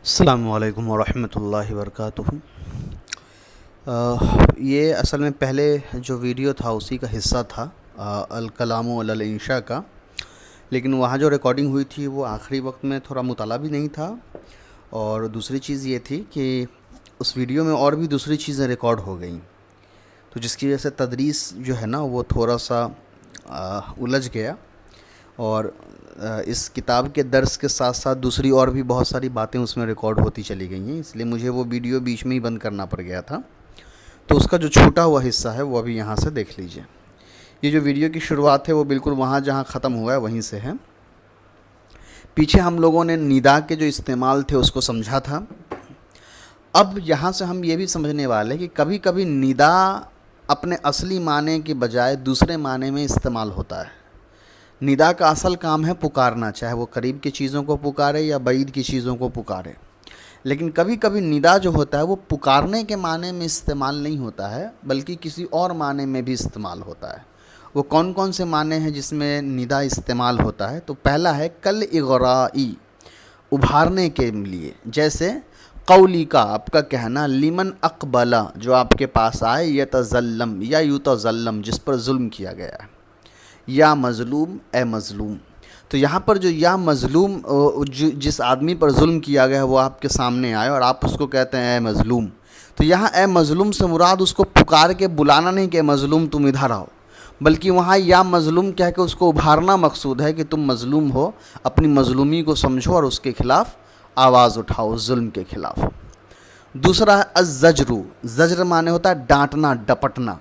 السلام علیکم ورحمۃ اللہ وبرکاتہ۔ یہ اصل میں پہلے جو ویڈیو تھا اسی کا حصہ تھا، الکلام علی الانشاء کا، لیکن وہاں جو ریکارڈنگ ہوئی تھی وہ آخری وقت میں تھوڑا مطالعہ بھی نہیں تھا، اور دوسری چیز یہ تھی کہ اس ویڈیو میں اور بھی دوسری چیزیں ریکارڈ ہو گئیں، تو جس کی وجہ سے تدریس جو ہے نا وہ تھوڑا سا الجھ گیا، اور اس کتاب کے درس کے ساتھ ساتھ دوسری اور بھی بہت ساری باتیں اس میں ریکارڈ ہوتی چلی گئی ہیں، اس لیے مجھے وہ ویڈیو بیچ میں ہی بند کرنا پڑ گیا تھا۔ تو اس کا جو چھوٹا ہوا حصہ ہے وہ ابھی یہاں سے دیکھ لیجئے۔ یہ جو ویڈیو کی شروعات ہے وہ بالکل وہاں جہاں ختم ہوا ہے وہیں سے ہے۔ پیچھے ہم لوگوں نے ندا کے جو استعمال تھے اس کو سمجھا تھا۔ اب یہاں سے ہم یہ بھی سمجھنے والے کہ کبھی کبھی ندا اپنے اصلی معنی کے بجائے دوسرے معنی میں استعمال ہوتا ہے۔ ندا کا اصل کام ہے پکارنا، چاہے وہ قریب کی چیزوں کو پکارے یا بعید کی چیزوں کو پکارے، لیکن کبھی کبھی ندا جو ہوتا ہے وہ پکارنے کے معنی میں استعمال نہیں ہوتا ہے بلکہ کسی اور معنی میں بھی استعمال ہوتا ہے۔ وہ کون کون سے معنی ہیں جس میں ندا استعمال ہوتا ہے؟ تو پہلا ہے کل اغرائی، ابھارنے کے لیے، جیسے قولی کا، آپ کا کہنا، لمن اقبلا، جو آپ کے پاس آئے، یتظلم یا یتظلم، جس پر ظلم کیا گیا ہے، یا مظلوم، اے مظلوم۔ تو یہاں پر جو یا مظلوم، جس آدمی پر ظلم کیا گیا ہے وہ آپ کے سامنے آئے اور آپ اس کو کہتے ہیں اے مظلوم، تو یہاں اے مظلوم سے مراد اس کو پکار کے بلانا نہیں کہ مظلوم تم ادھر آؤ، بلکہ وہاں یا مظلوم کہہ کے اس کو ابھارنا مقصود ہے کہ تم مظلوم ہو، اپنی مظلومی کو سمجھو اور اس کے خلاف آواز اٹھاؤ، ظلم کے خلاف۔ دوسرا ہے الزجر، زجر معنی ہوتا ہے ڈانٹنا، ڈپٹنا۔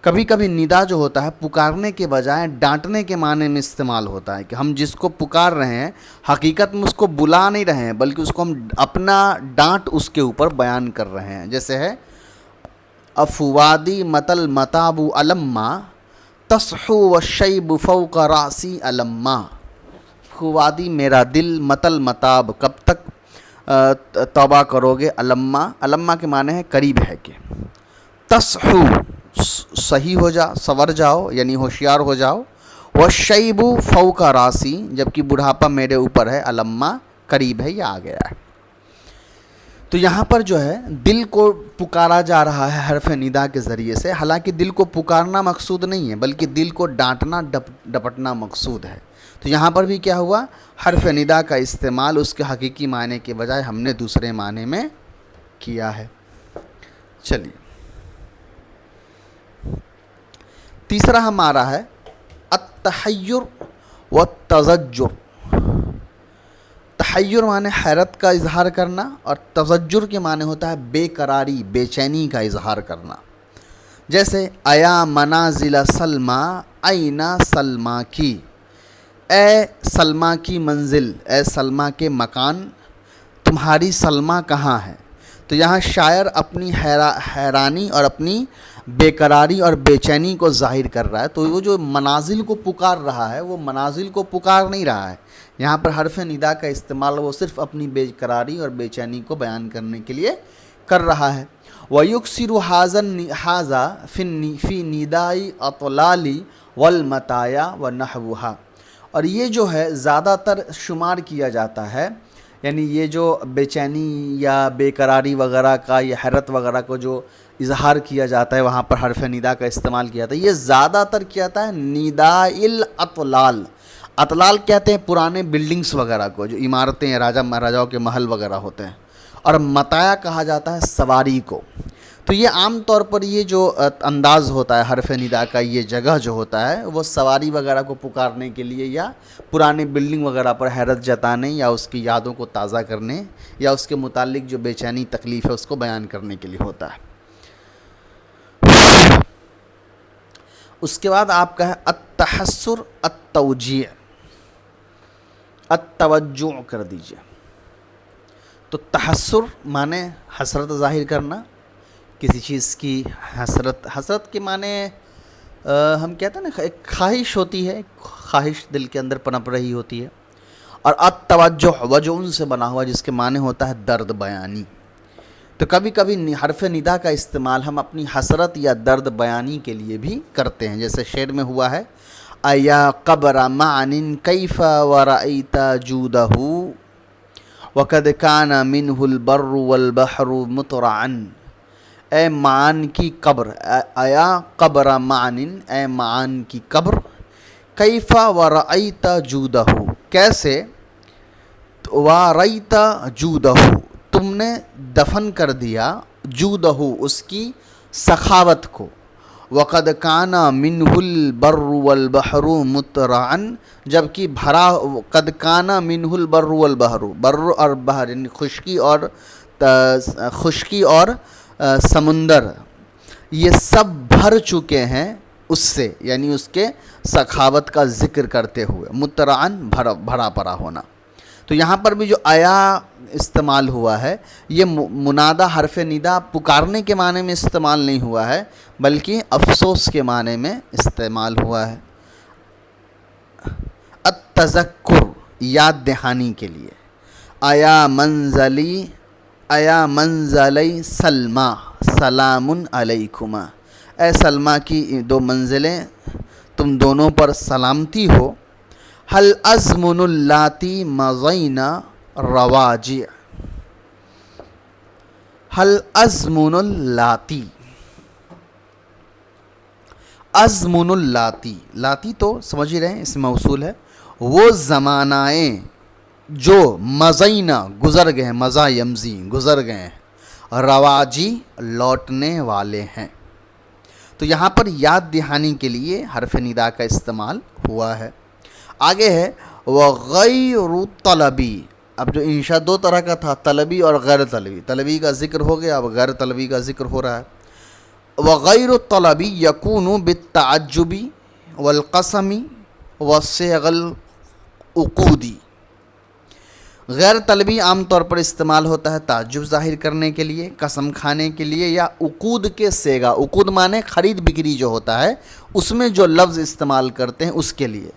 کبھی کبھی ندا جو ہوتا ہے پکارنے کے بجائے ڈانٹنے کے معنی میں استعمال ہوتا ہے، کہ ہم جس کو پکار رہے ہیں حقیقت میں اس کو بلا نہیں رہے ہیں بلکہ اس کو ہم اپنا ڈانٹ اس کے اوپر بیان کر رہے ہیں، جیسے ہے افوادی متل متاب علما تصحو والشیب فوق راسی علما۔ فوادی میرا دل، متل متاب کب تک توبہ کرو گے، علما، علما کے معنی ہے قریب ہے کہ، تصحو صحیح ہو جا، سنور جاؤ یعنی ہوشیار ہو جاؤ، والشیب فوق راسی، جبکہ بڑھاپا میرے اوپر ہے، علما قریب ہے یا آ گیا ہے۔ تو یہاں پر جو ہے دل کو پکارا جا رہا ہے حرف ندا کے ذریعے سے، حالانکہ دل کو پکارنا مقصود نہیں ہے بلکہ دل کو ڈانٹنا، ڈپٹنا مقصود ہے۔ تو یہاں پر بھی کیا ہوا، حرف ندا کا استعمال اس کے حقیقی معنی کے بجائے ہم نے دوسرے معنی میں کیا ہے۔ چلیے تیسرا ہمارا ہے التحیر والتضجر۔ تحیر معنی حیرت کا اظہار کرنا، اور تضجر کے معنی ہوتا ہے بے قراری، بے چینی کا اظہار کرنا، جیسے ایا منازل سلما اینا سلما کی، اے سلما کی منزل، اے سلما کے مکان، تمہاری سلما کہاں ہے؟ تو یہاں شاعر اپنی حیرانی اور اپنی بے قراری اور بے چینی کو ظاہر کر رہا ہے، تو وہ جو منازل کو پکار رہا ہے وہ منازل کو پکار نہیں رہا ہے، یہاں پر حرف ندا کا استعمال وہ صرف اپنی بے قراری اور بے چینی کو بیان کرنے کے لیے کر رہا ہے۔ وَيُكْسِرُ هَذَا فِي نِدَاءِ اطلالی والمطایا ونحوها، اور یہ جو ہے زیادہ تر شمار کیا جاتا ہے، یعنی یہ جو بے چینی یا بے قراری وغیرہ کا یا حیرت وغیرہ کو جو اظہار کیا جاتا ہے وہاں پر حرف ندا کا استعمال کیا جاتا ہے، یہ زیادہ تر کیا جاتا ہے نداء الاطلال۔ اطلال کہتے ہیں پرانے بلڈنگز وغیرہ کو، جو عمارتیں راجہ مہاراجاؤں کے محل وغیرہ ہوتے ہیں، اور مطایا کہا جاتا ہے سواری کو۔ تو یہ عام طور پر یہ جو انداز ہوتا ہے حرف ندا کا، یہ جگہ جو ہوتا ہے وہ سواری وغیرہ کو پکارنے کے لیے یا پرانے بلڈنگ وغیرہ پر حیرت جتانے یا اس کی یادوں کو تازہ کرنے یا اس کے متعلق جو بے چینی تکلیف ہے اس کو بیان کرنے کے لیے ہوتا ہے۔ اس کے بعد آپ کا ہے التحسر التوجیع، التوجع کر دیجئے۔ تو تحسر معنی حسرت ظاہر کرنا، کسی چیز کی حسرت کے معنی ہم کہتے ہیں نا ایک خواہش ہوتی ہے، خواہش دل کے اندر پنپ رہی ہوتی ہے، اور التوجع وجع سے بنا ہوا جس کے معنی ہوتا ہے درد بیانی۔ تو کبھی کبھی حرف ندا کا استعمال ہم اپنی حسرت یا درد بیانی کے لیے بھی کرتے ہیں، جیسے شعر میں ہوا ہے ایا قبر معن کیف ورأیت جودہ وقد کان منہ البر والبحر مترعن، اے معان کی قبر، آیا قبر معن، اے معان کی قبر، کیف ورأیت جودہ، کیسے، ورأیت جودہ، تم نے دفن کر دیا، جودہ، اس کی سخاوت کو، وقد کان منہ البر والبحر مترعن، جبکہ بھرا، قد کان منہ البر والبحر، بر اور بحر یعنی خشکی اور سمندر، یہ سب بھر چکے ہیں اس سے، یعنی اس کے سخاوت کا ذکر کرتے ہوئے، مترعن بھرا پڑا ہونا۔ تو یہاں پر بھی جو آیا استعمال ہوا ہے یہ منادہ حرف ندا پکارنے کے معنی میں استعمال نہیں ہوا ہے، بلکہ افسوس کے معنی میں استعمال ہوا ہے۔ التذکر، یاد دہانی کے لیے، آیا منزلی سلمہ سلام علیکما، اے سلمہ کی دو منزلیں تم دونوں پر سلامتی ہو، حل ازمن اللاتی مضین رواجع، حل ازمن اللاتی، ازمن اللاتی، لاتی تو سمجھ ہی رہے ہیں اس میں موصول ہے، وہ زمانائیں جو مضینہ گزر گئے ہیں، مضا یمضی گزر گئے ہیں، رواجی لوٹنے والے ہیں۔ تو یہاں پر یاد دہانی کے لیے حرف ندا کا استعمال ہوا ہے۔ آگے ہے وغیر طلبی، اب جو انشاء دو طرح کا تھا، طلبی اور غیر طلبی، طلبی کا ذکر ہو گیا، اب غیر طلبی کا ذکر ہو رہا ہے۔ وغیر الطلبی یکون بالتعجب والقسم والصیغ العقودی، غیر طلبی عام طور پر استعمال ہوتا ہے تعجب ظاہر کرنے کے لیے، قسم کھانے کے لیے، یا عقود کے صیغہ، عقود معنی خرید بکری جو ہوتا ہے اس میں جو لفظ استعمال کرتے ہیں اس کے لیے،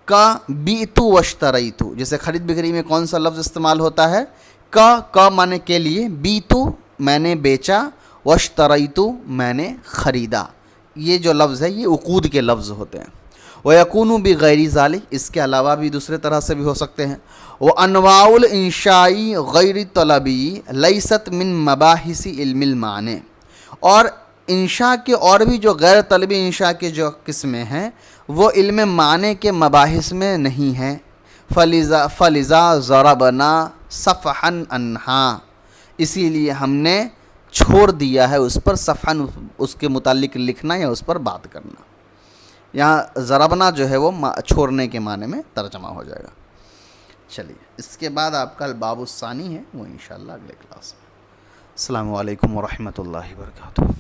کا بیتو واشتریتو، جیسے خرید بکری میں کون سا لفظ استعمال ہوتا ہے، کا معنی کے لیے، بیتو میں نے بیچا، واشتریتو میں نے خریدا، یہ جو لفظ ہے یہ عقود کے لفظ ہوتے ہیں۔ وَيَكُونُ بِغَيْرِ ذَلِكَ، اس کے علاوہ بھی دوسرے طرح سے بھی ہو سکتے ہیں۔ وَأَنْوَاعُ الْإِنشَاءِ غَيْرِ طَلَبِي لَيْسَتْ مِن مَبَاحِثِ عِلْمِ الْمَعْنِ، اور انشاء کے اور بھی جو غیر طلبی انشاء کے جو قسمیں ہیں وہ علم معنی کے مباحث میں نہیں ہیں۔ فَلِذَا ضَرَبْنَا صَفْحًا عَنْهَا، اسی لیے ہم نے چھوڑ دیا ہے اس پر صفحاً، اس کے متعلق لکھنا یا اس پر بات کرنا۔ یہاں ضربنا جو ہے وہ چھوڑنے کے معنی میں ترجمہ ہو جائے گا۔ چلیے اس کے بعد آپ کا الباب الثانی ہے، وہ انشاءاللہ اگلے کلاس میں۔ السلام علیکم ورحمۃ اللہ وبرکاتہ۔